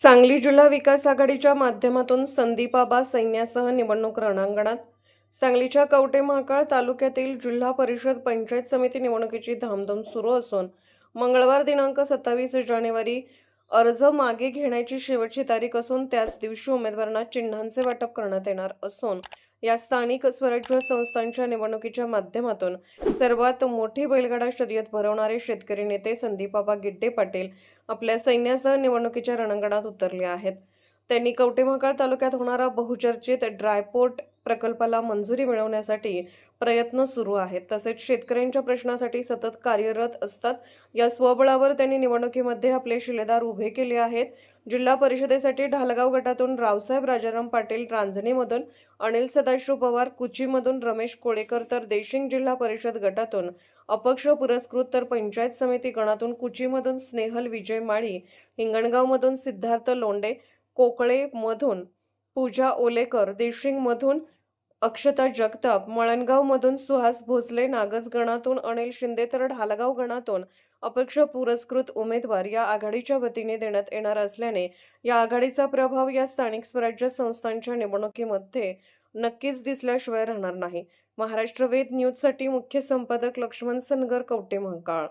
सांगली जिल्हा विकास आघाडीच्या माध्यमातून संदीपाबा सैन्यासह निवडणूक रणांगणात सांगलीच्या कवठे महांकाळ तालुक्यातील जिल्हा परिषद पंचायत समिती निवडणुकीची धामधूम सुरू असून मंगळवार दिनांक 27 जानेवारी अर्ज मागे घेण्याची शेवटची तारीख असून त्याच दिवशी उमेदवारांना चिन्हांचे वाटप करण्यात येणार असून या स्थानिक स्वराज्य संस्थांच्या निवडणुकीच्या माध्यमातून सर्वात मोठी बैलगाडा शर्यत भरवणारे शेतकरी नेते संदीपाबा गिड्डे पाटील आपल्या सैन्यासह निवडणुकीच्या रणांगणात उतरले आहेत। त्यांनी कवठे महांकाळ तालुक्यात होणारा बहुचर्चित ड्रायपोर्ट प्रकल्पाला मंजुरी मिळवण्यासाठी प्रयत्न सुरू आहेत। तसेच शेतकऱ्यांच्या प्रश्नासाठी सतत कार्यरत असतात। या स्वबळावर त्यांनी निवडणुकीमध्ये आपले शिलेदार उभे केले आहेत। जिल्हा परिषदेसाठी ढालगाव गटातून रावसाहेब राजाराम पाटील रांजणीमधून, अनिल सदाशिव पवार कुचीमधून, रमेश कोळेकर तर देशिंग जिल्हा परिषद गटातून अपक्ष पुरस्कृत तर पंचायत समिती गणातून कुचीमधून स्नेहल विजय माळी, हिंगणगावमधून सिद्धार्थ लोंढे, कोकळेमधून पूजा ओलेकर, देशिंगमधून अक्षता जगताप, मळणगावमधून सुहास भोसले, नागज गणातून अनिल शिंदे तर ढालगाव गणातून अपक्ष पुरस्कृत उमेदवार या आघाडीच्या वतीने देण्यात येणार असल्याने या आघाडीचा प्रभाव या स्थानिक स्वराज्य संस्थांच्या निवडणुकीमध्ये नक्कीच दिसल्याशिवाय राहणार नाही। महाराष्ट्र वेद न्यूजसाठी मुख्य संपादक लक्ष्मण सनगर, कवठे महांकाळ।